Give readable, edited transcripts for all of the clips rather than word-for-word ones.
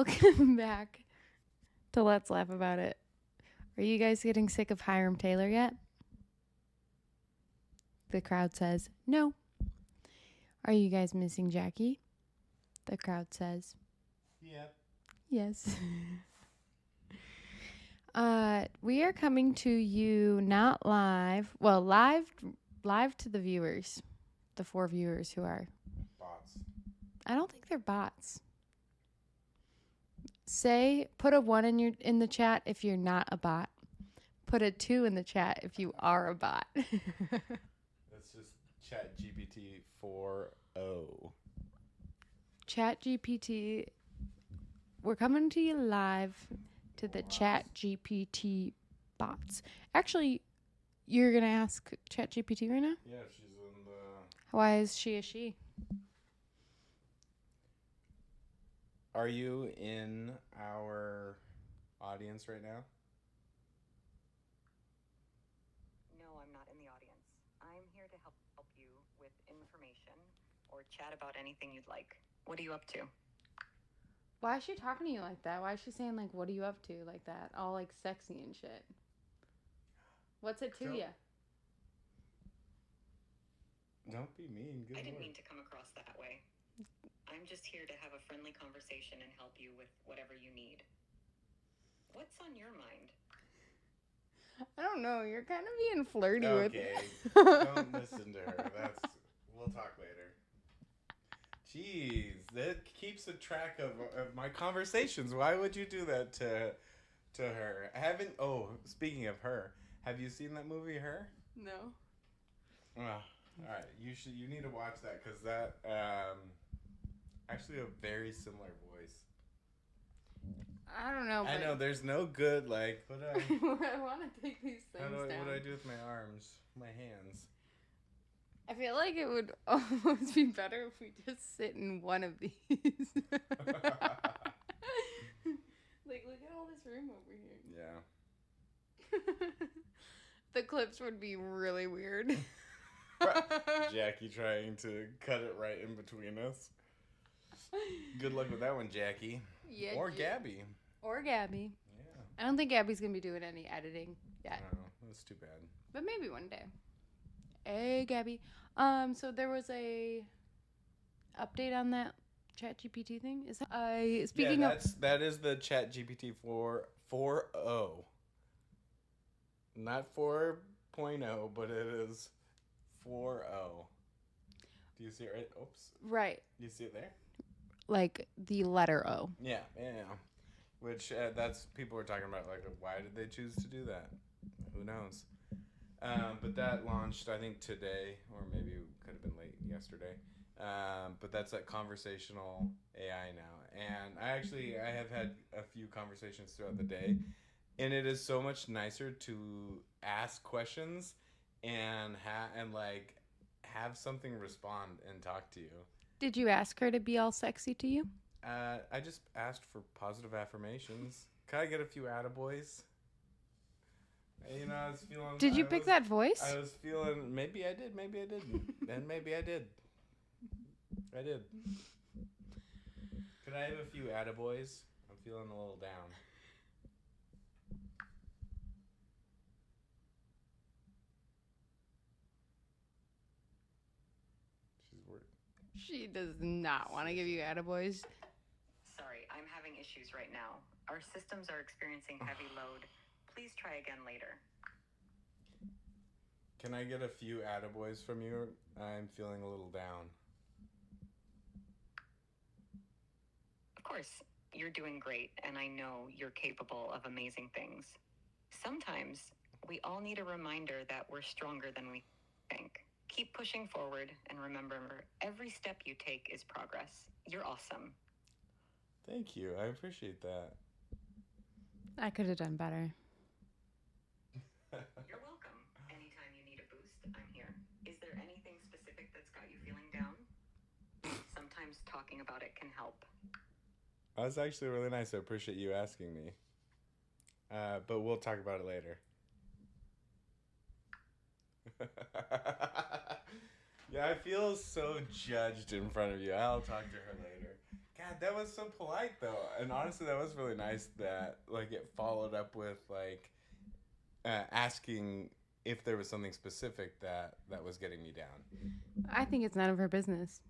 Welcome back to Let's Laugh About It. Are you guys getting sick of Hyrum Taylor yet? The crowd says no. Are you guys missing Jackie? The crowd says yep. Yes. We are coming to you not live. Well, live to the viewers. The 4 viewers who are bots. I don't think they're bots. Put a 1 in the chat if you're not a bot. Put a 2 in the chat if you are a bot. That's just Chat GPT 4.0. Chat GPT. We're coming to you live to the Chat GPT bots. Actually, you're going to ask Chat GPT right now? Yeah, she's in the... Why is she a she? Are you in our audience right now? No, I'm not in the audience. I'm here to help you with information or chat about anything you'd like. What are you up to? Why is she talking to you like that? Why is she saying, like, what are you up to like that? All, like, sexy and shit. What's it to you? Don't be mean. I didn't mean to come across that way. I'm just here to have a friendly conversation and help you with whatever you need. What's on your mind? I don't know. You're kind of being flirty with Okay. Don't listen to her. We'll talk later. Jeez, that keeps a track of my conversations. Why would you do that to her? Speaking of her, have you seen that movie, Her? No. All right, you need to watch that because that actually a very similar voice. I don't know. I know there's no good like. What I want to take these things down. What do I do with my arms, my hands? I feel like it would almost be better if we just sit in one of these. Like, look at all this room over here. Yeah. The clips would be really weird. Jackie trying to cut it right in between us. Good luck with that one, Jackie. Yeah. Or Gabby. Yeah. I don't think Gabby's going to be doing any editing yet. No, that's too bad. But maybe one day. Hey, Gabby. So there was a update on that ChatGPT thing. Is that that is the ChatGPT 4.0. Not 4.0, but it is 4.0. Do you see it right? Oops. Right. Do you see it there? Like the letter O. Yeah. Which that's people were talking about, like, why did they choose to do that? Who knows? But that launched, I think, today, or maybe it could have been late yesterday. But that's like conversational AI now. And I have had a few conversations throughout the day. And it is so much nicer to ask questions and have something respond and talk to you. Did you ask her to be all sexy to you? I just asked for positive affirmations. Can I get a few attaboys? I was feeling... Did you pick that voice? I was feeling... Maybe I did, maybe I didn't. And maybe I did. I did. Could I have a few attaboys? I'm feeling a little down. She's worried. She does not want to give you attaboys. Sorry, I'm having issues right now. Our systems are experiencing heavy load. Please try again later. Can I get a few attaboys from you? I'm feeling a little down. Of course, you're doing great, and I know you're capable of amazing things. Sometimes, we all need a reminder that we're stronger than we think. Keep pushing forward, and remember, every step you take is progress. You're awesome. Thank you. I appreciate that. I could have done better. You're welcome. Anytime you need a boost, I'm here. Is there anything specific that's got you feeling down? Sometimes talking about it can help. That's actually really nice. I appreciate you asking me. But we'll talk about it later. Yeah, I feel so judged in front of you. I'll talk to her later. God, that was so polite though, and honestly, that was really nice. That like it followed up with like asking if there was something specific that was getting me down. I think it's none of her business.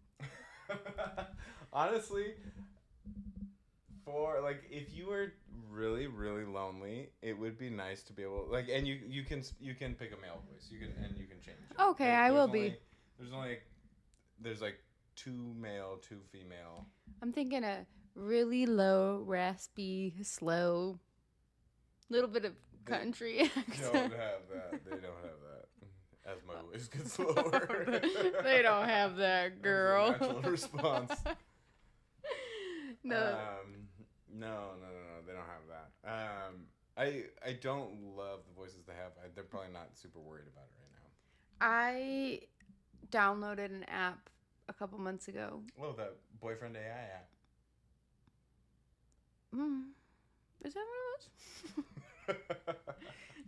Honestly, for like if you were really really lonely, it would be nice to be able like, and you can pick a male voice. You can change it. Okay, I will be. There's like 2 male, 2 female. I'm thinking a really low, raspy, slow, little bit of country accent. Don't have that. They don't have that. As my voice gets lower. They don't have that, girl. That's a natural response. No. No. They don't have that. I don't love the voices they have. They're probably not super worried about it right now. I downloaded an app a couple months ago. Well, that boyfriend AI app. Is that what it was?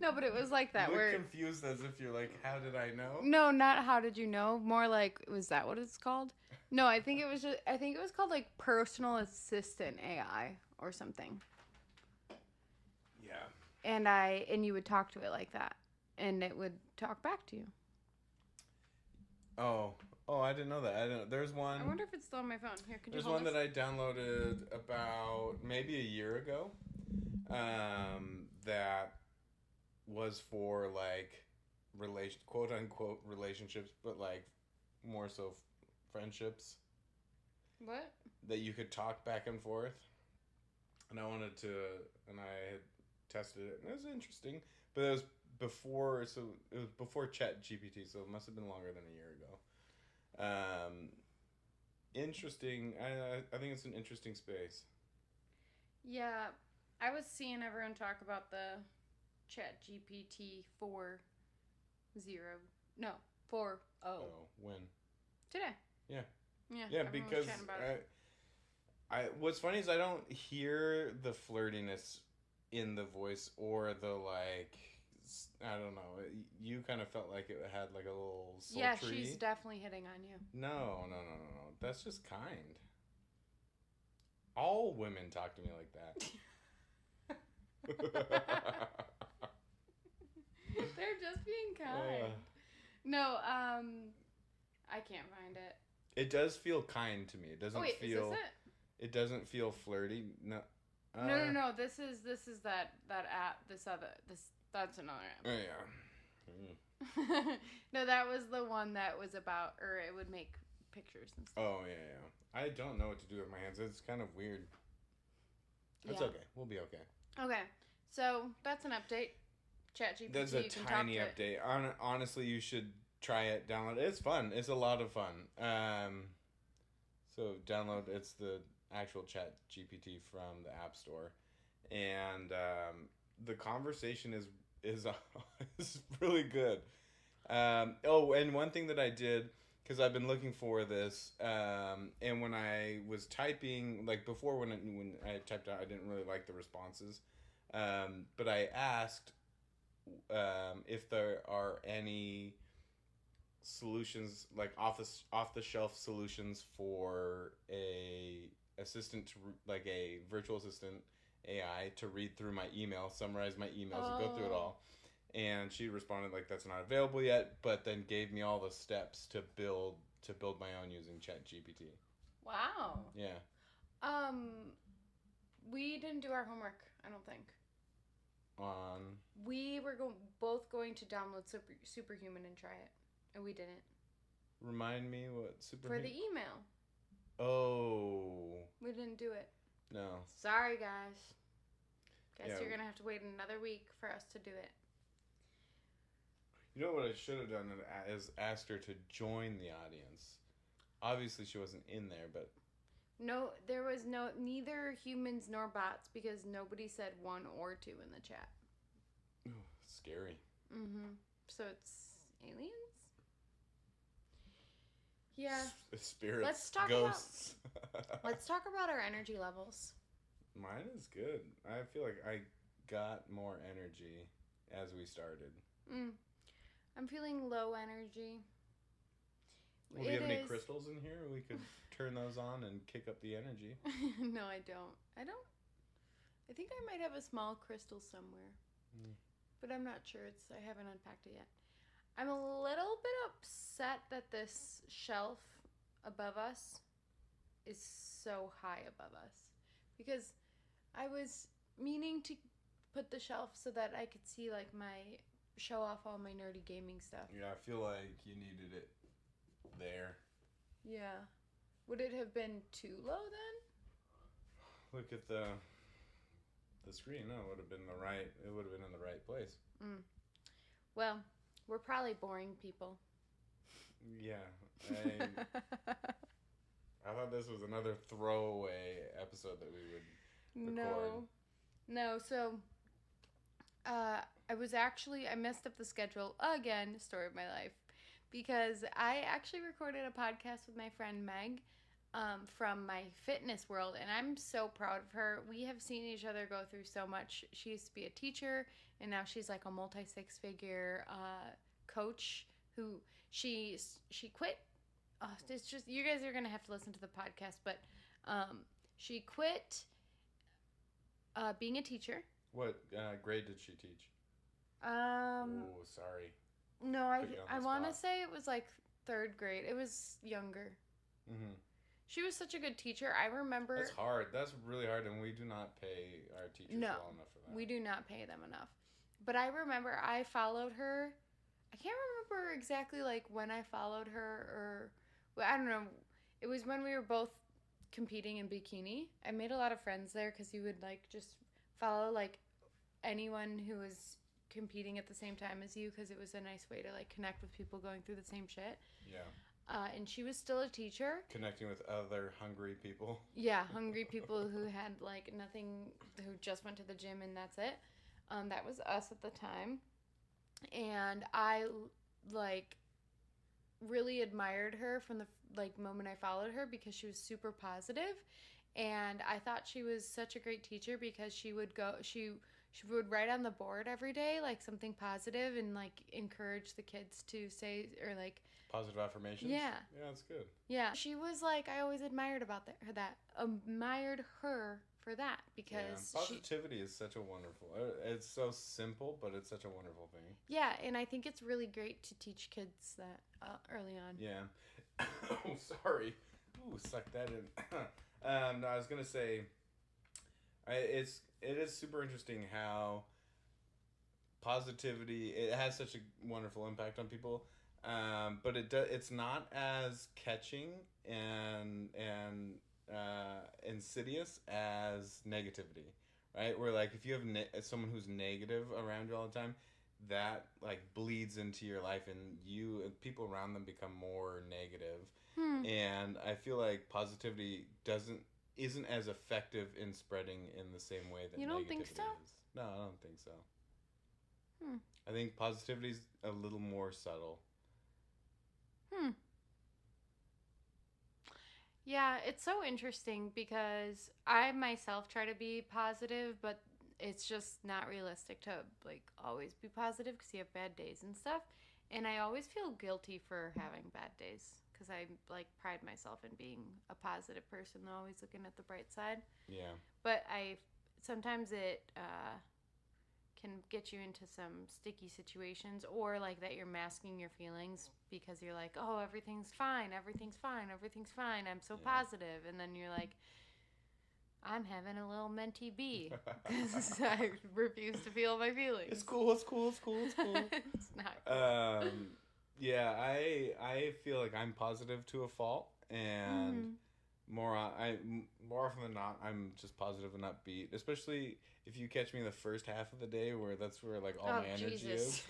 No, but it was like that. You look where confused as if you're like, how did I know? No, not how did you know? More like, was that what it's called? No, I think it was called like personal assistant AI or something. Yeah. And you would talk to it like that, and it would talk back to you. Oh, I didn't know that. I didn't. There's one. I wonder if it's still on my phone. Here, could you There's hold one this? that I downloaded about maybe a year ago. That was for like quote unquote relationships, but like more so friendships. What? That you could talk back and forth. And I had tested it, and it was interesting. But it was before Chat GPT, so it must have been longer than a year ago. Interesting. I think it's an interesting space. Yeah, I was seeing everyone talk about the Chat GPT 4.0. No, 4.0. Oh, when? Today. Yeah. Yeah. Yeah, everyone was because chatting about it. what's funny is I don't hear the flirtiness in the voice or the like. I don't know. You kind of felt like it had like a little sultry. Yeah, she's definitely hitting on you. No. That's just kind. All women talk to me like that. They're just being kind. No, I can't find it. It does feel kind to me. It doesn't feel. Is this it? It doesn't feel flirty. No. No. This is that app. That's another app. Oh yeah. No, that was the one that was about, or it would make pictures and stuff. Oh yeah. I don't know what to do with my hands. It's kind of weird. It's okay. We'll be okay. Okay, so that's an update. ChatGPT. There's a tiny update. Honestly, you should try it. Download it. It's fun. It's a lot of fun. So download. It's the actual ChatGPT from the App Store, and the conversation is is really good. And one thing that I did, because I've been looking for this, and when I was typing, like before when I typed out, I didn't really like the responses, but I asked if there are any solutions, like off the shelf solutions for a assistant like a virtual assistant AI to read through my email, summarize my emails, and go through it all. And she responded like that's not available yet, but then gave me all the steps to build my own using ChatGPT. Wow. Yeah. We didn't do our homework, I don't think. We were both going to download Superhuman and try it, and we didn't. Remind me what Superhuman? For the email. Oh. We didn't do it. No. Sorry, guys. Guess you're gonna have to wait another week for us to do it. You know what I should have done is asked her to join the audience. Obviously, she wasn't in there, but. No, there was neither humans nor bots because nobody said 1 or 2 in the chat. Ooh, scary. Mm-hmm. So it's aliens? Yeah. Spirits. Ghosts. Let's talk about our energy levels. Mine is good. I feel like I got more energy as we started. I'm feeling low energy. Well, do you have any crystals in here? We could turn those on and kick up the energy. No, I don't. I think I might have a small crystal somewhere. But I'm not sure. I haven't unpacked it yet. I'm a little bit upset that this shelf above us is so high above us. Because I was meaning to put the shelf so that I could see, like, show off all my nerdy gaming stuff. Yeah, I feel like you needed it there. Yeah. Would it have been too low then? Look at the screen. No, it would have been in the right place. Well, we're probably boring people. Yeah. I thought this was another throwaway episode that we would record. No. So, I messed up the schedule again, story of my life, because I actually recorded a podcast with my friend Meg from my fitness world, and I'm so proud of her. We have seen each other go through so much. She used to be a teacher, and now she's like a multi-six-figure coach who she quit. It's just, you guys are going to have to listen to the podcast, but she quit being a teacher. What grade did she teach? Oh, sorry. No, I want to say it was like 3rd grade. It was younger. Mm-hmm. She was such a good teacher. I remember... That's hard. That's really hard, and we do not pay our teachers well enough for that. We do not pay them enough. But I remember I followed her. I can't remember exactly like when I followed her, or... Well, I don't know. It was when we were both competing in bikini. I made a lot of friends there because you would like just follow like anyone who was competing at the same time as you, because it was a nice way to like connect with people going through the same shit. Yeah. And she was still a teacher. Connecting with other hungry people. Yeah, hungry people who had like nothing, who just went to the gym and that's it. That was us at the time. And I like really admired her from the like moment I followed her, because she was super positive, and I thought she was such a great teacher because she would write on the board every day like something positive and like encourage the kids to say, or like positive affirmations. Yeah, that's good. Yeah, she was like, I always admired admired her for that, because positivity is such a wonderful, it's so simple, but it's such a wonderful thing. Yeah, and I think it's really great to teach kids that early on. Yeah. Oh, sorry. Ooh, suck that in. No, I was gonna say, it is super interesting how positivity, it has such a wonderful impact on people, but it's not as catching and insidious as negativity, right? Where like if you have someone who's negative around you all the time, that like bleeds into your life, and you and people around them become more negative. And I feel like positivity isn't as effective in spreading in the same way that you don't think so? Is. No, I don't think so. I think positivity is a little more subtle. Yeah, it's so interesting because I myself try to be positive, but it's just not realistic to like always be positive because you have bad days and stuff. And I always feel guilty for having bad days because I like pride myself in being a positive person, always looking at the bright side. Yeah. But sometimes it can get you into some sticky situations, or like that you're masking your feelings because you're like, oh, everything's fine, I'm so positive, and then you're like, I'm having a little mentee bee because I refuse to feel my feelings. It's cool. It's not. Yeah, I feel like I'm positive to a fault, and more often than not, I'm just positive and upbeat. Especially if you catch me in the first half of the day, where that's where like all my energy is.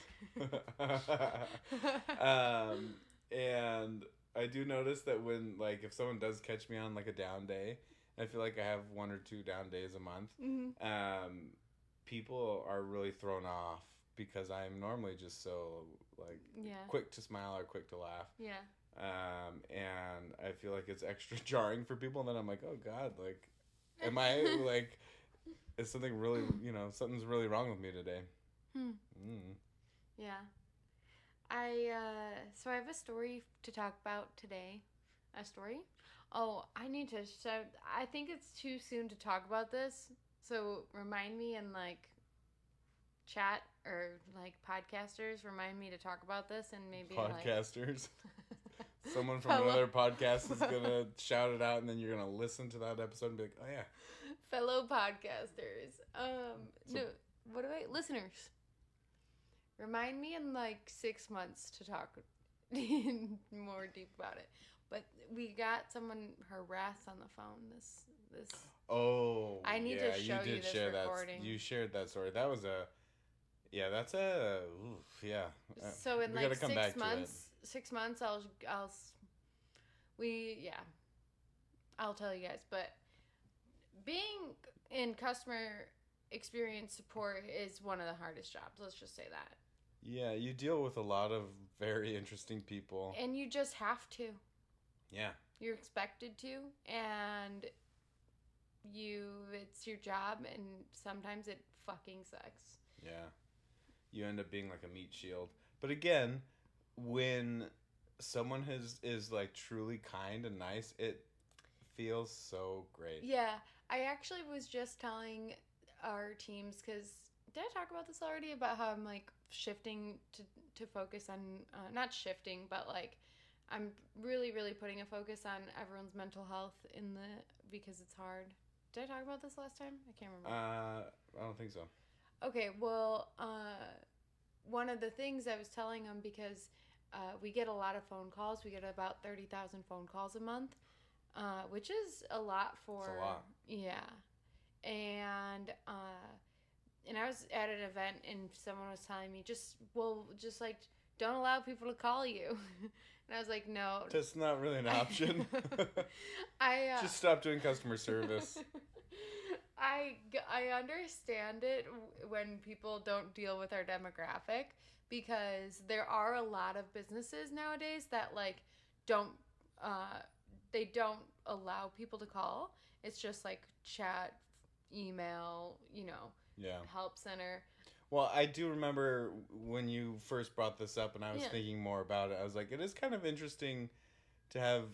And I do notice that when like if someone does catch me on like a down day, I feel like I have 1 or 2 down days a month. People are really thrown off because I'm normally just so like quick to smile or quick to laugh. Yeah. And I feel like it's extra jarring for people, and then I'm like, oh God, like, am I like, is something really, something's really wrong with me today? Yeah. So I have a story to talk about today. A story? Oh, I need to show. I think it's too soon to talk about this. So remind me in like chat or like podcasters, remind me to talk about this and maybe Podcasters. Like, Someone from another podcast is gonna shout it out, and then you're gonna listen to that episode and be like, "Oh yeah." Fellow podcasters. No, what do I? Listeners. Remind me in like 6 months to talk more deep about it. But we got someone harassed on the phone. This. Oh. I need to show you this recording. You shared that story. That was a. Yeah, that's a. Oof, yeah. So in we like come 6 months, 6 months, I'll tell you guys. But being in customer experience support is one of the hardest jobs. Let's just say that. Yeah, you deal with a lot of very interesting people. And you just have to. Yeah. You're expected to, and it's your job, and sometimes it fucking sucks. Yeah. You end up being like a meat shield. But again, when someone is like truly kind and nice, it feels so great. Yeah. I actually was just telling our teams, because did I talk about this already, about how I'm like shifting to focus on not shifting, but like I'm really putting a focus on everyone's mental health because it's hard. Did I talk about this last time? I can't remember. I don't think so. Okay, well, one of the things I was telling them, because we get a lot of phone calls. We get about 30,000 phone calls a month, which is a lot for. It's a lot. Yeah, and I was at an event and someone was telling me just like don't allow people to call you, and I was like, no, that's not really an option. I just stop doing customer service. I understand it when people don't deal with our demographic, because there are a lot of businesses nowadays that like don't allow people to call. It's just like chat, email, yeah, help center. Well, I do remember when you first brought this up, and I was thinking more about it. I was like, it is kind of interesting to have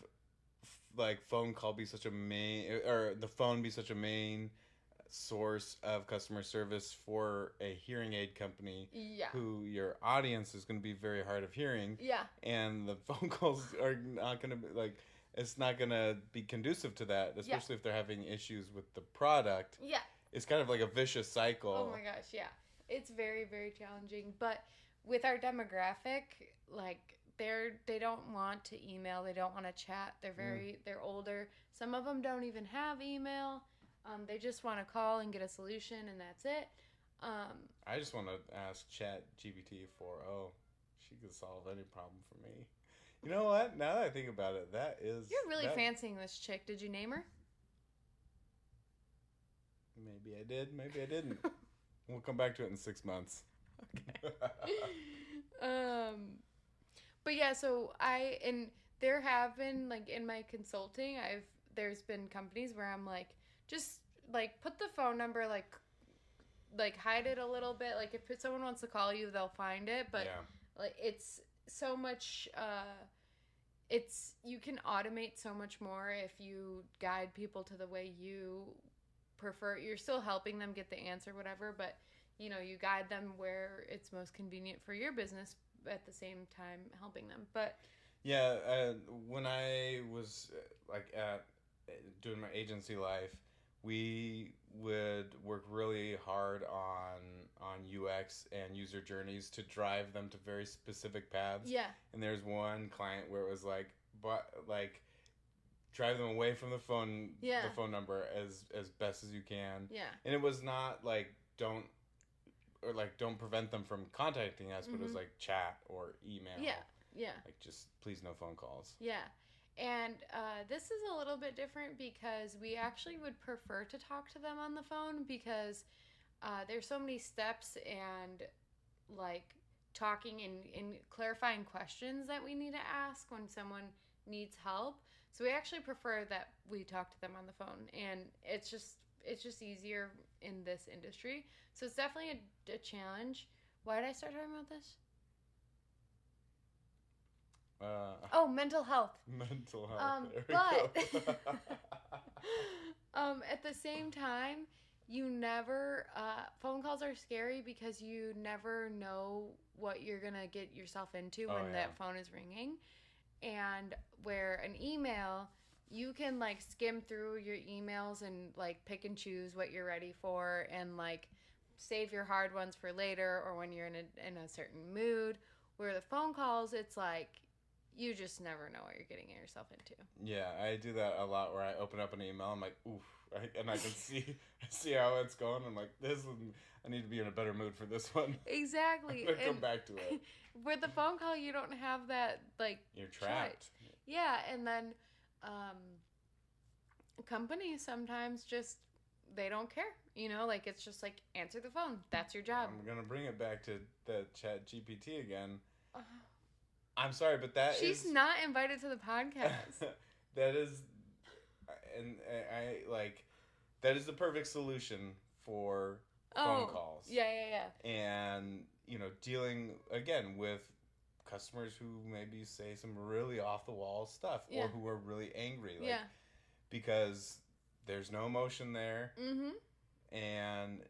like phone call be such a main, or the phone be such a main source of customer service for a hearing aid company. Yeah. Who your audience is going to be very hard of hearing. Yeah. And the phone calls are not going to be like, it's not going to be conducive to that, especially if they're having issues with the product. Yeah. It's kind of like a vicious cycle. Oh my gosh, yeah. It's very, very challenging. But with our demographic, like they don't want to email, they don't want to chat. They're older. Some of them don't even have email. They just want to call and get a solution, and that's it. I just want to ask Chat GPT 4.0. She could solve any problem for me. You know what? Now that I think about it, You're really fancying this chick. Did you name her? Maybe I did. Maybe I didn't. We'll come back to it in 6 months. Okay. But yeah, so there have been, like, in my consulting, there's been companies where I'm like, just like put the phone number, like hide it a little bit. Like if someone wants to call you, they'll find it. But like it's so much. You can automate so much more if you guide people to the way you prefer. You're still helping them get the answer, whatever, but you guide them where it's most convenient for your business, at the same time helping them. But yeah, when I was doing my agency life, we would work really hard on UX and user journeys to drive them to very specific paths. Yeah. And there's one client where it was drive them away from the phone number as best as you can. Yeah. And it was not like don't prevent them from contacting us, but it was like chat or email. Yeah. Yeah. Like just please no phone calls. Yeah. And this is a little bit different because we actually would prefer to talk to them on the phone, because there's so many steps and like talking and clarifying questions that we need to ask when someone needs help. So we actually prefer that we talk to them on the phone, and it's just easier in this industry. So it's definitely a challenge. Why did I start talking about this? Mental health. Mental health. At the same time, you never phone calls are scary because you never know what you're gonna get yourself into when that phone is ringing. And where an email, you can like skim through your emails and like pick and choose what you're ready for and like save your hard ones for later or when you're in a certain mood. Where the phone calls, it's like you just never know what you're getting yourself into. Yeah, I do that a lot where I open up an email, I'm like, oof, and I can see how it's going. I'm like, I need to be in a better mood for this one. Exactly. I'm gonna come back to it. With the phone call, you don't have that, like, you're trapped. Choice. Yeah, and then companies sometimes just, they don't care. You know, like, it's just like, answer the phone. That's your job. I'm going to bring it back to the Chat GPT again. I'm sorry, but She's not invited to the podcast. That is, and I like, that is the perfect solution for phone calls. Yeah. And, you know, dealing, again, with customers who maybe say some really off-the-wall stuff or who are really angry. Like, because there's no emotion there. Mm-hmm. And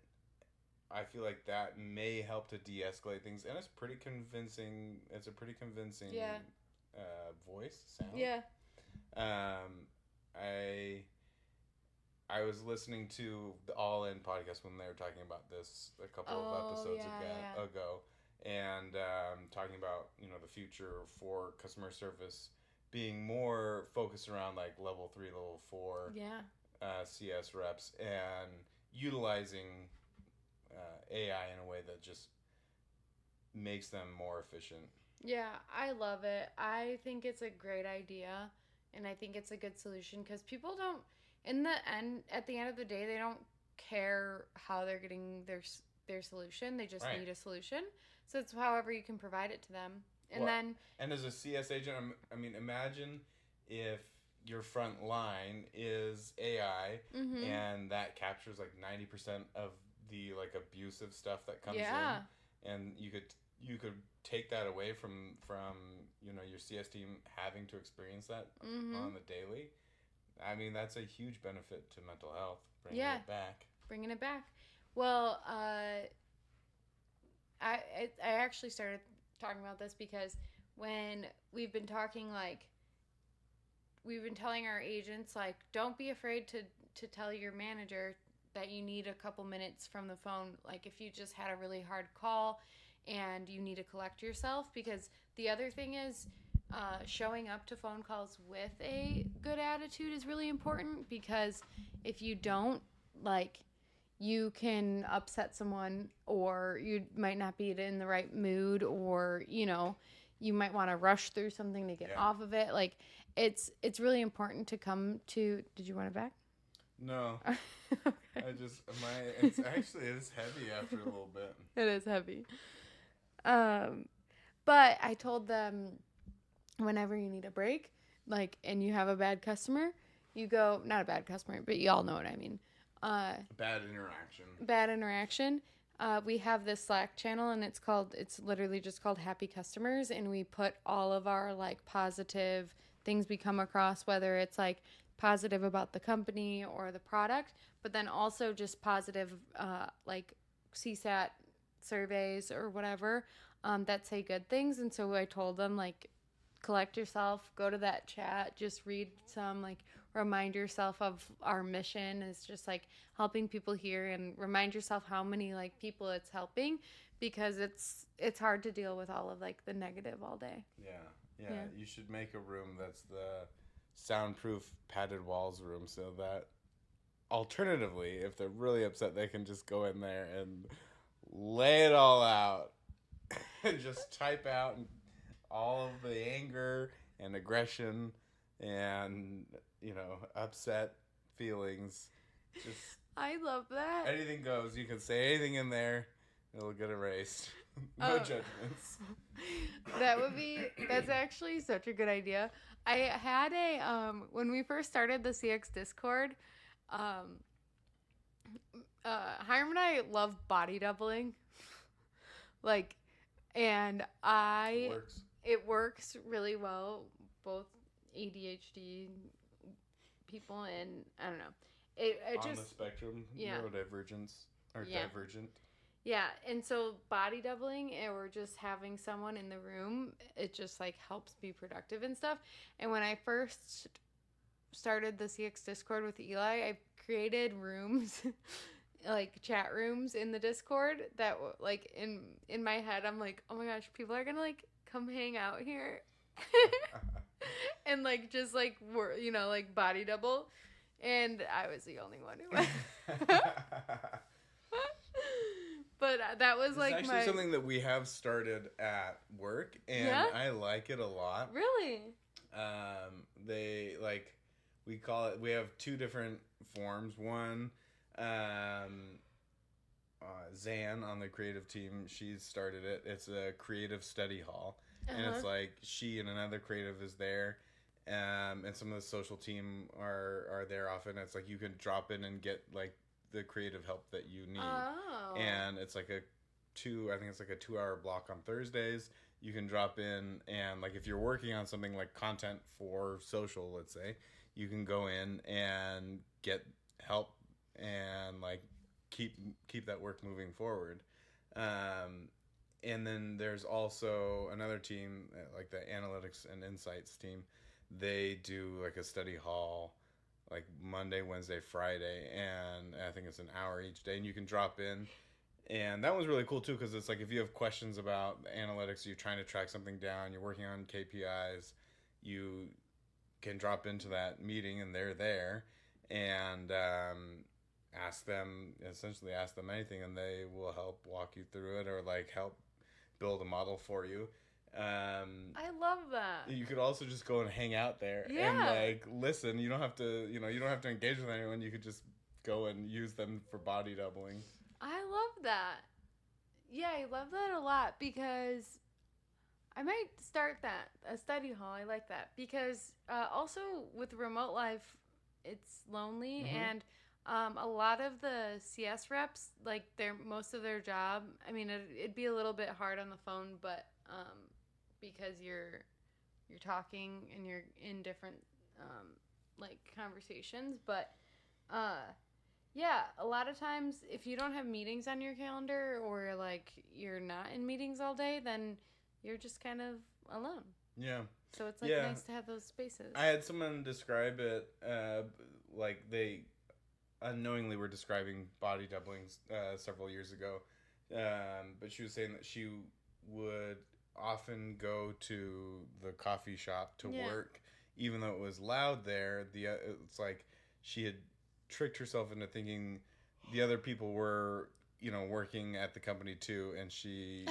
I feel like that may help to de-escalate things. And it's pretty convincing. It's a pretty convincing voice, sound. Yeah. I was listening to the All In podcast when they were talking about this a couple of episodes ago. And talking about, you know, the future for customer service being more focused around like level 3, level 4 CS reps and utilizing AI in a way that just makes them more efficient. Yeah, I love it. I think it's a great idea, and I think it's a good solution because people don't, at the end of the day, they don't care how they're getting their solution. They just need a solution. So it's however you can provide it to them. And as a CS agent, I mean, imagine if your front line is AI and that captures like 90% of the like abusive stuff that comes in, and you could take that away from you know, your CS team having to experience that on the daily. I mean, that's a huge benefit to mental health. Bringing it back. Well, I actually started talking about this because when we've been talking, like, we've been telling our agents, like, don't be afraid to tell your manager that you need a couple minutes from the phone. Like, if you just had a really hard call and you need to collect yourself, because the other thing is showing up to phone calls with a good attitude is really important, because if you don't, like, you can upset someone, or you might not be in the right mood, or, you know, you might want to rush through something to get off of it. Like, it's really important to come to... Did you want it back? No. Okay. It's heavy after a little bit. It is heavy. But I told them, whenever you need a break, like, and you have a bad customer, you go... Not a bad customer, but you all know what I mean. Bad interaction. We have this Slack channel, and it's literally just called Happy Customers, and we put all of our like positive things we come across, whether it's like positive about the company or the product, but then also just positive like CSAT surveys or whatever that say good things. And so I told them, like, collect yourself, go to that chat, just read some, like, remind yourself of our mission is just like helping people here, and remind yourself how many like people it's helping, because it's hard to deal with all of like the negative all day. Yeah. You should make a room that's the soundproof padded walls room, so that alternatively, if they're really upset, they can just go in there and lay it all out and just type out all of the anger and aggression and, you know, upset feelings. Just, I love that. Anything goes. You can say anything in there. It'll get erased. No judgments. That's actually such a good idea. I had when we first started the CX Discord, Hyrum and I love body doubling. Like, and It works. it works really well. Both ADHD people and I don't know. It On just the spectrum, yeah. neurodivergence or divergent. Yeah, and so body doubling or just having someone in the room, it just like helps be productive and stuff. And when I first started the CX Discord with Eli, I created rooms, like chat rooms in the Discord that like in my head I'm like, "Oh my gosh, people are going to like come hang out here." And like just like like body double, and I was the only one who went. But that was it's like actually something that we have started at work, and I like it a lot. Really? They like, we call it, we have two different forms. One, Zan on the creative team, she started it. It's a creative study hall. And it's like she and another creative is there. And some of the social team are there often. It's like you can drop in and get like the creative help that you need. Oh. And it's like I think it's like a 2-hour block on Thursdays. You can drop in, and like if you're working on something like content for social, let's say, you can go in and get help and like keep that work moving forward. And then there's also another team, like the analytics and insights team. They do like a study hall like Monday, Wednesday, Friday, and I think it's an hour each day, and you can drop in. And that was really cool too, because it's like if you have questions about the analytics, you're trying to track something down, you're working on KPIs, you can drop into that meeting and they're there, and ask them anything, and they will help walk you through it or like help build a model for you. I love that. You could also just go and hang out there and like listen. You don't have to, you don't have to engage with anyone. You could just go and use them for body doubling. I love that. Yeah, I love that a lot, because I might start a study hall. I like that, because also with remote life, it's lonely, and a lot of the CS reps, like most of their job, I mean, it'd be a little bit hard on the phone, but because you're talking and you're in different like conversations, but yeah, a lot of times if you don't have meetings on your calendar, or like you're not in meetings all day, then you're just kind of alone. Yeah. So it's like nice to have those spaces. I had someone describe it like they unknowingly were describing body doubling several years ago, but she was saying that she would often go to the coffee shop to work, even though it was loud there. It's like she had tricked herself into thinking the other people were, working at the company too, and she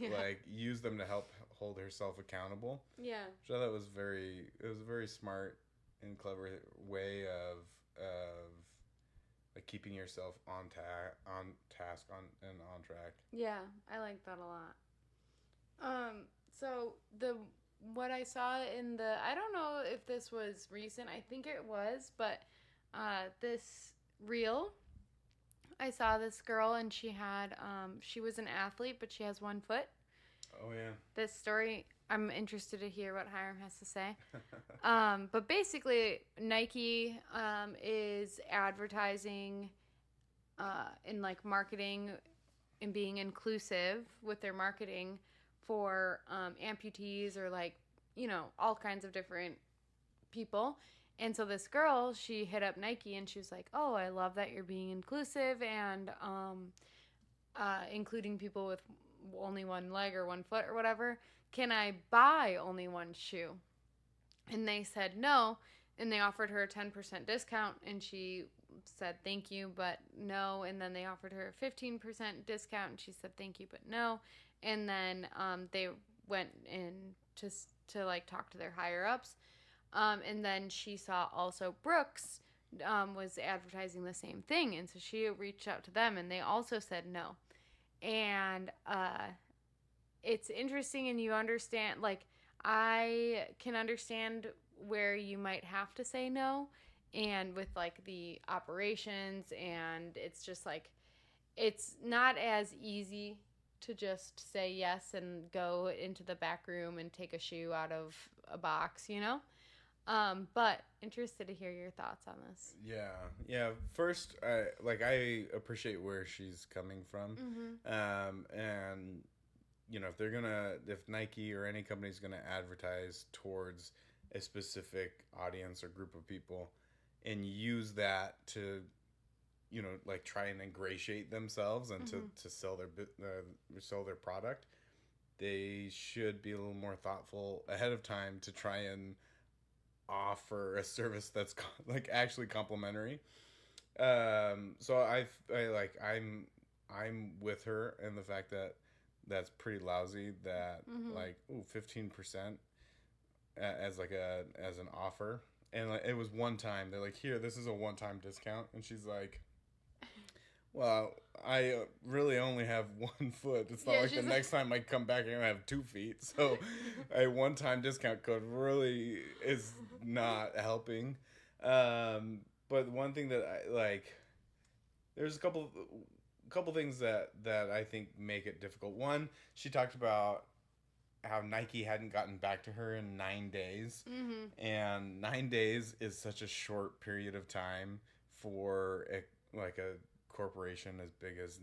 like used them to help hold herself accountable. Yeah. So that was it was a very smart and clever way of like keeping yourself on task and on track. Yeah, I like that a lot. So what I saw in I don't know if this was recent, I think it was, but this reel, I saw this girl, and she had she was an athlete, but she has one foot. Oh yeah. This story, I'm interested to hear what Hyrum has to say. But basically, Nike is advertising in like marketing and being inclusive with their marketing for amputees, or like, all kinds of different people. And so this girl, she hit up Nike, and she was like, "Oh, I love that you're being inclusive and including people with only one leg or one foot or whatever. Can I buy only one shoe?" And they said no, and they offered her a 10% discount, and she said thank you, but no. And then they offered her a 15% discount, and she said thank you, but no. And then they went in to like talk to their higher ups. And then she saw also Brooks was advertising the same thing. And so she reached out to them, and they also said no. And it's interesting, and you understand, like, I can understand where you might have to say no, and with like the operations, and it's just like, it's not as easy to just say yes and go into the back room and take a shoe out of a box, you know? But interested to hear your thoughts on this. Yeah. First, I appreciate where she's coming from, and if Nike or any company's gonna advertise towards a specific audience or group of people, and use that to, try and ingratiate themselves and to sell their product, they should be a little more thoughtful ahead of time to try and offer a service that's actually complimentary. So I'm with her in the fact that that's pretty lousy. That 15% as an offer, and it was one time. They're like, here, this is a one-time discount, and she's like, well, I really only have 1 foot. It's not like the next time I come back, I'm going to have 2 feet. So a one-time discount code really is not helping. But one thing that there's a couple things that I think make it difficult. One, she talked about how Nike hadn't gotten back to her in 9 days. And 9 days is such a short period of time for a corporation as big as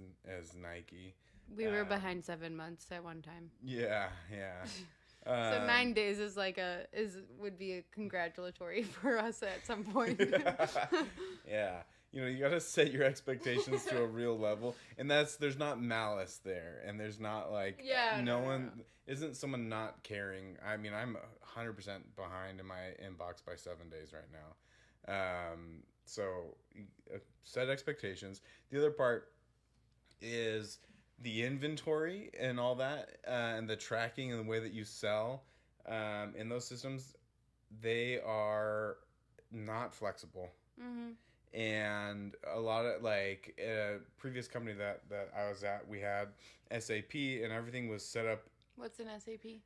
Nike. We were behind 7 months at one time. Yeah. So 9 days is would be a congratulatory for us at some point. Yeah. You got to set your expectations to a real level, and there's not malice there, and there's not isn't someone not caring. I mean, I'm 100% behind in my inbox by 7 days right now. So set expectations. The other part is the inventory and all that, and the tracking and the way that you sell in those systems. They are not flexible. And a lot of a previous company that I was at, we had SAP and everything was set up. What's an SAP?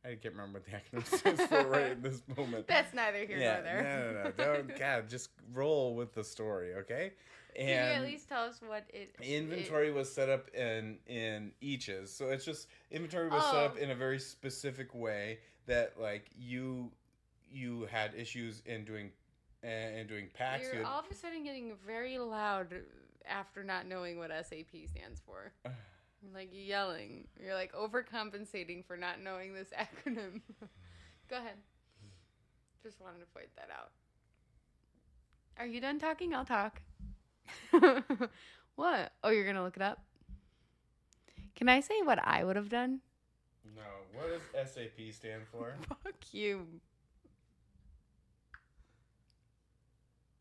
I can't remember what the acronym stands for right in this moment. That's neither here nor there. No. God, just roll with the story, okay? And can you at least tell us what it inventory was set up in eaches. So it's just inventory was set up in a very specific way that you had issues in doing packs. You're all of a sudden getting very loud after not knowing what SAP stands for. Yelling. You're overcompensating for not knowing this acronym. Go ahead. Just wanted to point that out. Are you done talking? I'll talk. What? Oh, you're going to look it up? Can I say what I would have done? No. What does SAP stand for? Fuck you.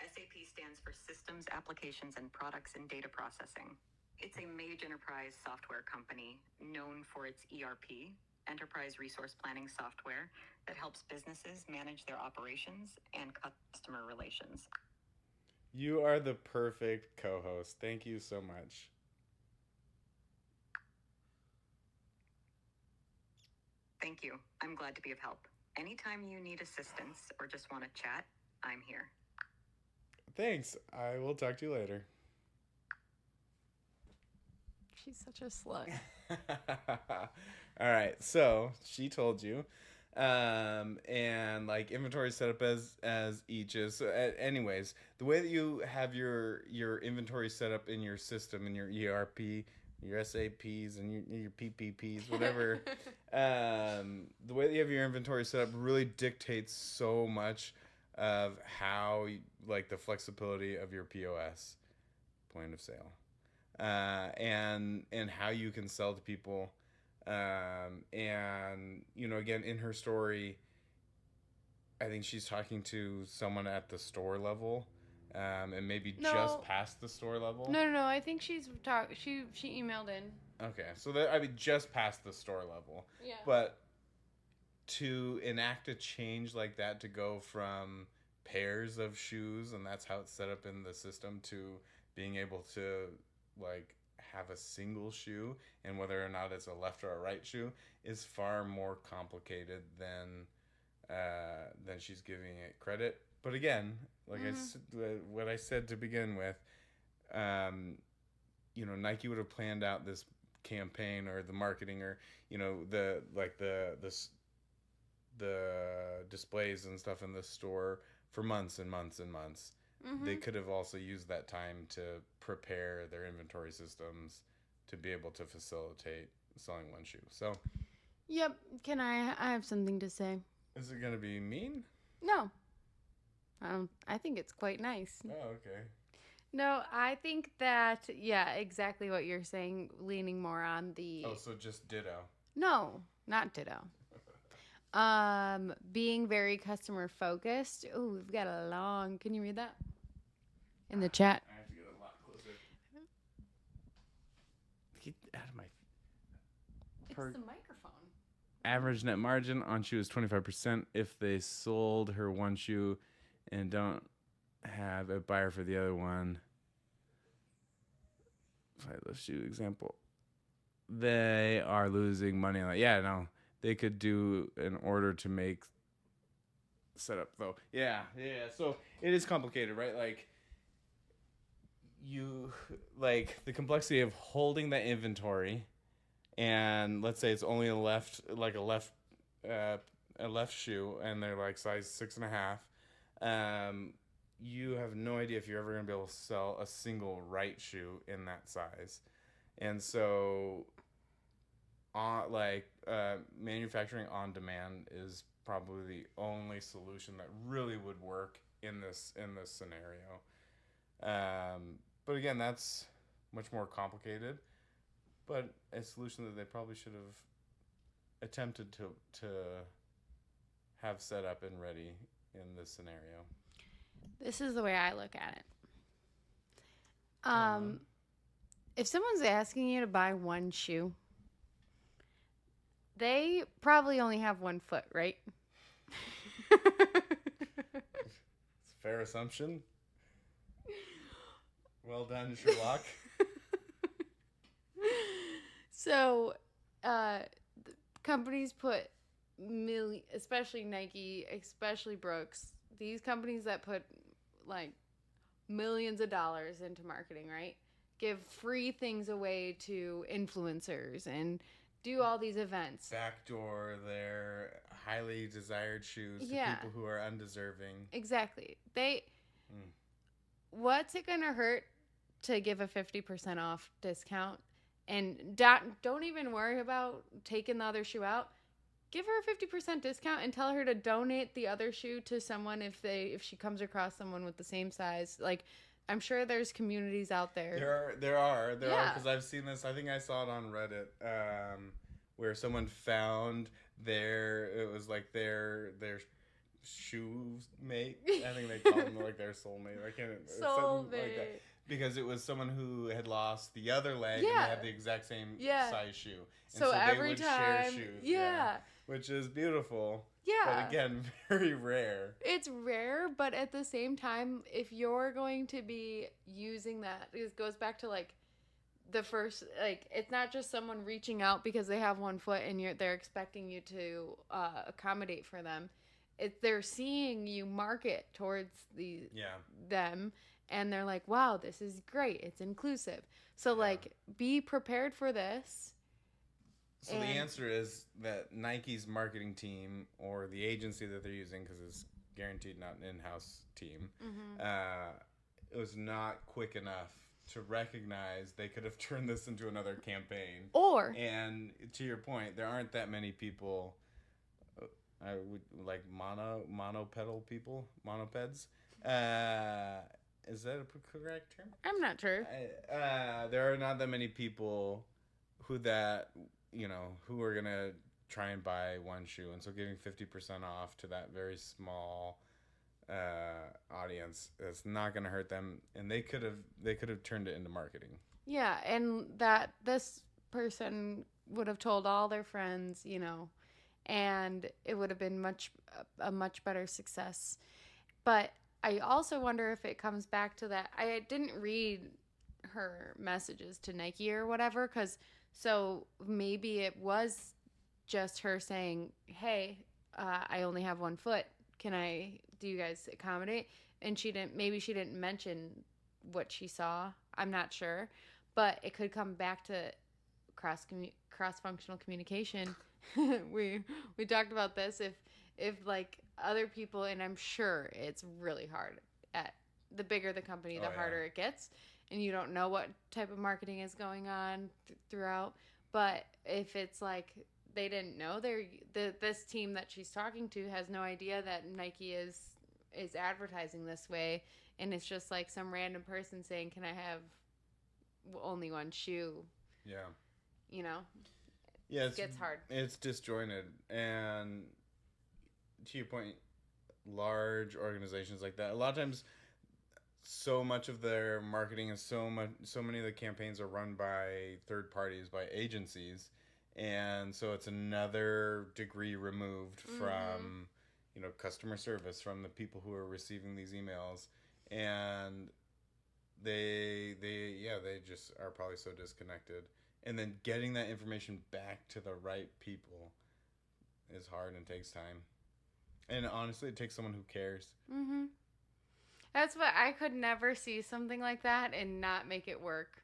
SAP stands for Systems, Applications, and Products in Data Processing. It's a major enterprise software company known for its ERP, Enterprise Resource Planning software, that helps businesses manage their operations and customer relations. You are the perfect co-host. Thank you so much. Thank you. I'm glad to be of help. Anytime you need assistance or just want to chat, I'm here. Thanks. I will talk to you later. She's such a slut. All right, so she told you, and inventory set up as eaches. So, anyways, the way that you have your inventory set up in your system, in your ERP, your SAPs and your PPPs, whatever, the way that you have your inventory set up really dictates so much of how the flexibility of your POS, point of sale. And how you can sell to people. And, again, in her story, I think she's talking to someone at the store level, and maybe just past the store level. No. I think she emailed in. Okay, so just past the store level. Yeah. But to enact a change like that, to go from pairs of shoes, and that's how it's set up in the system, to being able to have a single shoe, and whether or not it's a left or a right shoe, is far more complicated than she's giving it credit. But again, what I said to begin with, Nike would have planned out this campaign or the marketing or the displays and stuff in the store for months and months and months. They could have also used that time to prepare their inventory systems to be able to facilitate selling one shoe. So, yep. I have something to say. Is it going to be mean? No. I think it's quite nice. Oh, okay. No, I think that, yeah, exactly what you're saying, leaning more on the... Oh, so just ditto. No, not ditto. Being very customer focused. Oh, we've got a long... Can you read that? In the chat. I have to get a lot closer. Get out of my... It's the microphone. Average net margin on shoe is 25% if they sold her one shoe and don't have a buyer for the other one. Let's shoe example. They are losing money on that. Yeah, no. They could do an order to make setup though. Yeah. So it is complicated, right? The complexity of holding that inventory, and let's say it's only a left shoe, and they're like size 6.5. You have no idea if you're ever going to be able to sell a single right shoe in that size. And so, manufacturing on demand is probably the only solution that really would work in this scenario. But again, that's much more complicated, but a solution that they probably should have attempted to have set up and ready in this scenario. This is the way I look at it. If someone's asking you to buy one shoe, they probably only have 1 foot, right? It's a fair assumption. Well done, Sherlock. So, companies put especially Nike, especially Brooks, these companies that put like millions of dollars into marketing, right? Give free things away to influencers and do all these events. Backdoor their highly desired shoes to people who are undeserving. Exactly. What's it going to hurt to give a 50% off discount? And don't even worry about taking the other shoe out. Give her a 50% discount and tell her to donate the other shoe to someone if she comes across someone with the same size. Like, I'm sure there's communities out there. There are because I've seen this. I think I saw it on Reddit where someone found their shoe mate. I think they call them like their soulmate. I can't soulmate. Like that. Because it was someone who had lost the other leg and they had the exact same size shoe. And so every time, share shoes, which is beautiful. Yeah. But again, very rare. It's rare, but at the same time, if you're going to be using that, it goes back to like the first, like, it's not just someone reaching out because they have 1 foot and they're expecting you to accommodate for them. They're seeing you market towards them. And they're like, wow, this is great. It's inclusive. So, like, be prepared for this. So the answer is that Nike's marketing team or the agency that they're using, because it's guaranteed not an in-house team, it was not quick enough to recognize they could have turned this into another campaign. And to your point, there aren't that many people, I would like monopedal people, monopeds. Is that a correct term? I'm not sure. There are not that many people who are going to try and buy one shoe. And so giving 50% off to that very small audience is not going to hurt them. And they could have turned it into marketing. Yeah, and that this person would have told all their friends, and it would have been a much better success. But I also wonder if it comes back to that. I didn't read her messages to Nike or whatever, so maybe it was just her saying, hey, I only have 1 foot. Do you guys accommodate? And she didn't mention what she saw. I'm not sure. But it could come back to cross-functional communication. we talked about this. If like other people, and I'm sure it's really hard at the bigger the company, the harder it gets, and you don't know what type of marketing is going on throughout. But if it's like they didn't know, this team that she's talking to has no idea that Nike is advertising this way, and it's just like some random person saying, "Can I have only one shoe?" Yeah. You know? Yeah, it gets hard. It's disjointed. And to your point, large organizations like that, a lot of times so much of their marketing and so many of the campaigns are run by third parties, by agencies, and so it's another degree removed from customer service, from the people who are receiving these emails, and they just are probably so disconnected, and then getting that information back to the right people is hard and takes time, and honestly it takes someone who cares. That's what I could never see something like that and not make it work.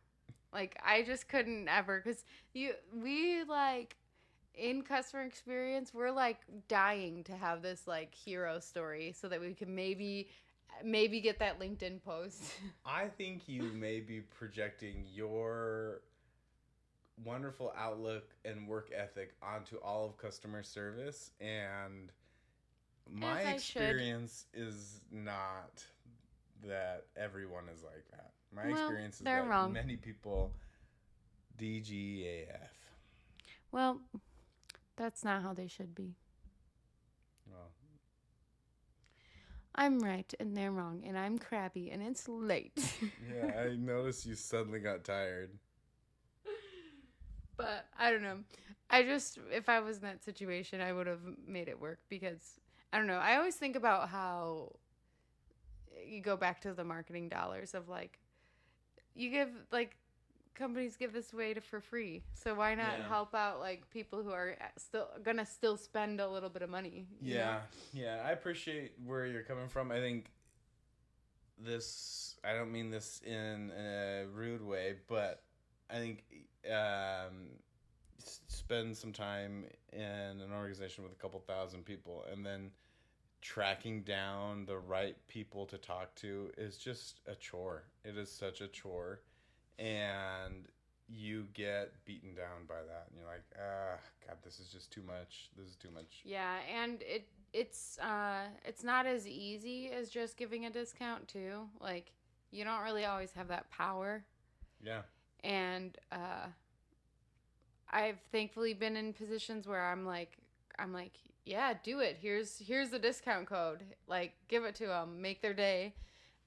Like, I just couldn't ever, because we like in customer experience, we're like dying to have this like hero story so that we can maybe get that LinkedIn post. I think you may be projecting your wonderful outlook and work ethic onto all of customer service, and my experience is not that everyone is like that. My experience is that wrong. Many people DGAF. Well, that's not how they should be. Well, I'm right and they're wrong, and I'm crabby and it's late. Yeah, I noticed you suddenly got tired. But I don't know. If I was in that situation, I would have made it work, because I don't know. I always think about how you go back to the marketing dollars of like, you give like companies give this away for free, so why not help out like people who are still gonna spend a little bit of money? You know? I appreciate where you're coming from. I think I don't mean this in a rude way, but I think spend some time in an organization with a couple thousand people, and then tracking down the right people to talk to is just a chore. It is such a chore, and you get beaten down by that, and you're like, God, this is just too much. This is too much. Yeah, and it's not as easy as just giving a discount too. Like, you don't really always have that power. Yeah. And I've thankfully been in positions where I'm like, yeah, do it. Here's the discount code. Like, give it to them, make their day.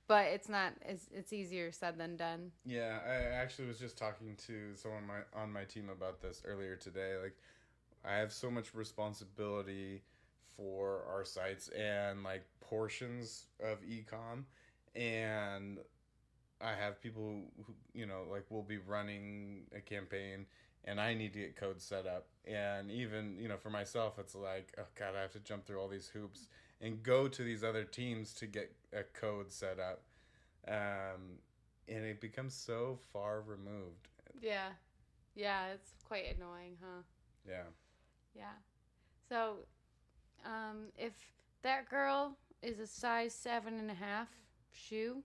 But it's easier said than done. Yeah, I actually was just talking to someone on my team about this earlier today. Like, I have so much responsibility for our sites and like portions of e-com, and I have people who like will be running a campaign, and I need to get code set up. And even, for myself, it's like, oh God, I have to jump through all these hoops and go to these other teams to get a code set up. And it becomes so far removed. Yeah. Yeah, it's quite annoying, huh? Yeah. Yeah. So, if that girl is a size 7.5 shoe,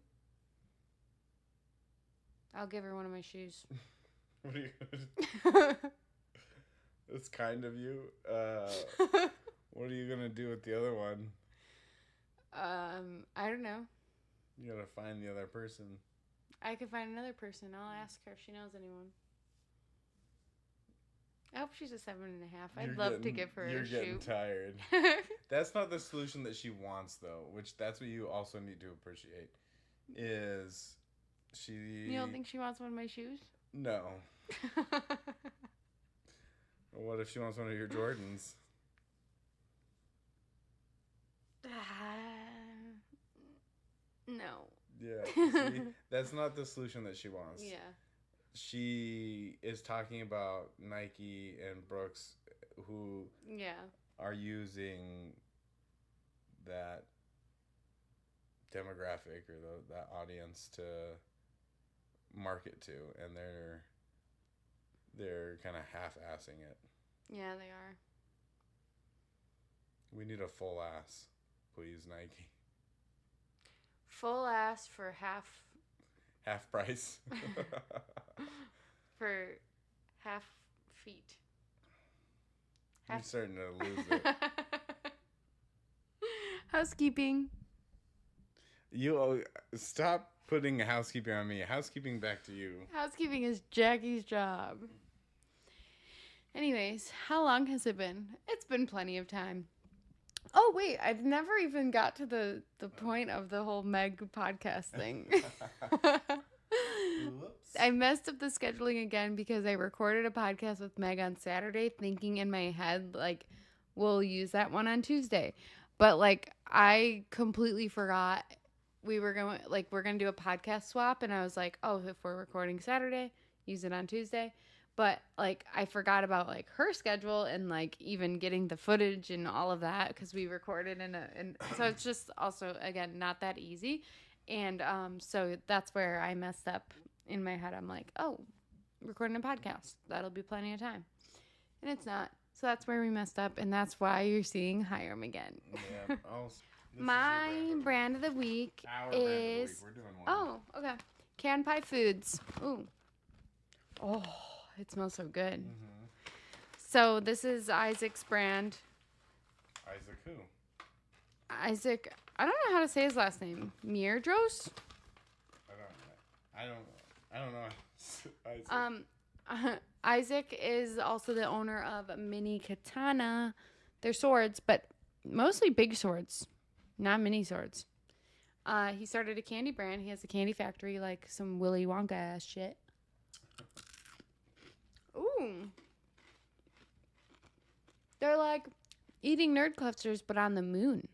I'll give her one of my shoes. What are you gonna do? That's kind of you. What are you gonna do with the other one? I don't know. You gotta find the other person. I could find another person. I'll ask her if she knows anyone. I hope she's a 7.5. I'd love to give her a shoe. You're getting tired. That's not the solution that she wants, though. Which that's what you also need to appreciate. Is she? You don't think she wants one of my shoes? No. What if she wants one of your Jordans? No. Yeah. See, that's not the solution that she wants. Yeah. She is talking about Nike and Brooks, who are using that demographic or that audience to market to, and they're kind of half-assing it. Yeah, they are. We need a full ass, please, Nike. Full ass for half Price. for half feet. You're starting to lose it. Housekeeping. You stop putting housekeeping on me. Housekeeping back to you. Housekeeping is Jackie's job. Anyways, how long has it been? It's been plenty of time. Oh, wait. I've never even got to the point of the whole Meg podcast thing. Whoops. I messed up the scheduling again because I recorded a podcast with Meg on Saturday thinking in my head, like, we'll use that one on Tuesday. But, like, I completely forgot we're going to do a podcast swap. And I was like, oh, if we're recording Saturday, use it on Tuesday. But, like, I forgot about, like, her schedule and, like, even getting the footage and all of that because we recorded and so it's just also, again, not that easy. And so that's where I messed up in my head. I'm like, oh, recording a podcast. That'll be plenty of time. And it's not. So that's where we messed up, and that's why you're seeing Hyrum again. Yeah. My brand of the week Our is... brand of the week. We're doing one. Oh, okay. Kanpai Foodz. Ooh. Oh, it smells so good. Mm-hmm. So this is Isaac's brand. Isaac who? Isaac, I don't know how to say his last name. Mierdros? I don't know. Isaac. Isaac is also the owner of Mini Katana. They're swords, but mostly big swords, not mini swords. He started a candy brand. He has a candy factory, like some Willy Wonka ass shit. Ooh. They're like eating nerd clusters, but on the moon.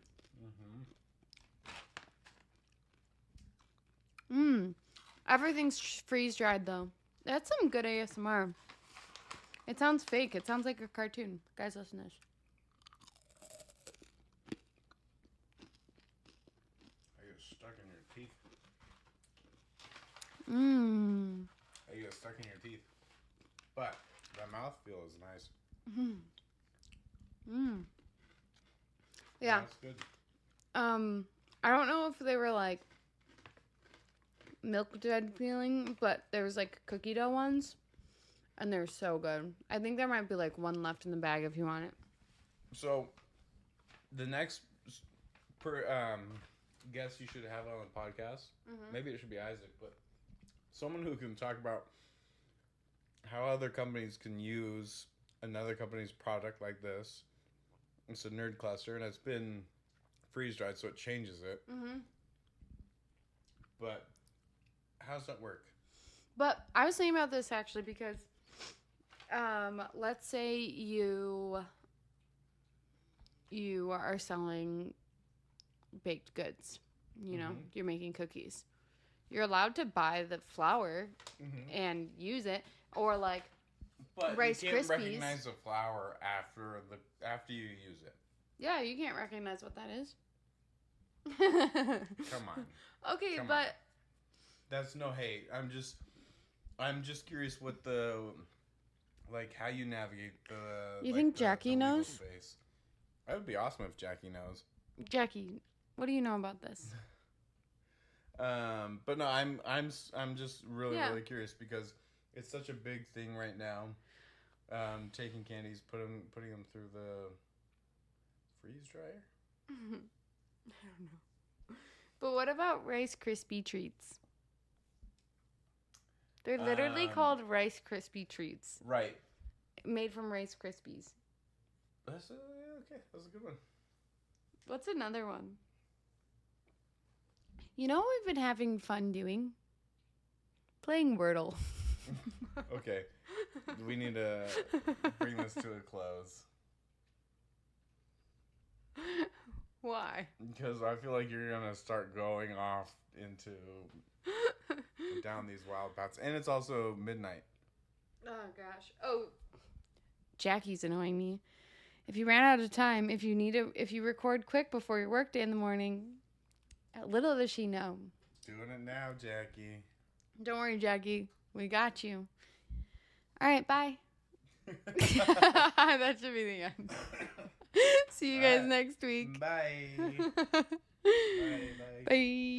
Everything's freeze dried though. That's some good ASMR. It sounds fake. It sounds like a cartoon. Guys, listen to this. I get stuck in your teeth. I get stuck in your teeth. But that mouthfeel is nice. Yeah. That's good. I don't know if they were like milk dud feeling, but there was like cookie dough ones, and they're so good. I think there might be like one left in the bag if you want it. So, the next guest you should have on the podcast, maybe it should be Isaac, but someone who can talk about how other companies can use another company's product like this. It's a nerd cluster, and it's been freeze dried, so it changes it. But how does that work? But I was thinking about this actually because, let's say you are selling baked goods. You know, you're making cookies. You're allowed to buy the flour and use it, or like Rice you can't Krispies. recognize the flour after you use it. Yeah, you can't recognize what that is. Come on. Okay, Come but on. That's no hate. I'm just curious what how you navigate the. You think Jackie knows? Space. That would be awesome if Jackie knows. Jackie, what do you know about this? But no, I'm just really curious because it's such a big thing right now. Taking candies, putting them through the freeze dryer. I don't know. But what about Rice Krispie treats? They're literally called Rice Krispie treats. Right. Made from Rice Krispies. That's okay. That's a good one. What's another one? You know what we've been having fun doing? Playing Wordle. Okay. We need to bring this to a close. Why? Because I feel like you're going to start going off into down these wild paths. And it's also midnight. Oh, gosh. Oh, Jackie's annoying me. If you ran out of time, if you record quick before your work day in the morning, little does she know. Doing it now, Jackie. Don't worry, Jackie. We got you. All right, bye. That should be the end. See you guys next week. Bye. Bye. Bye.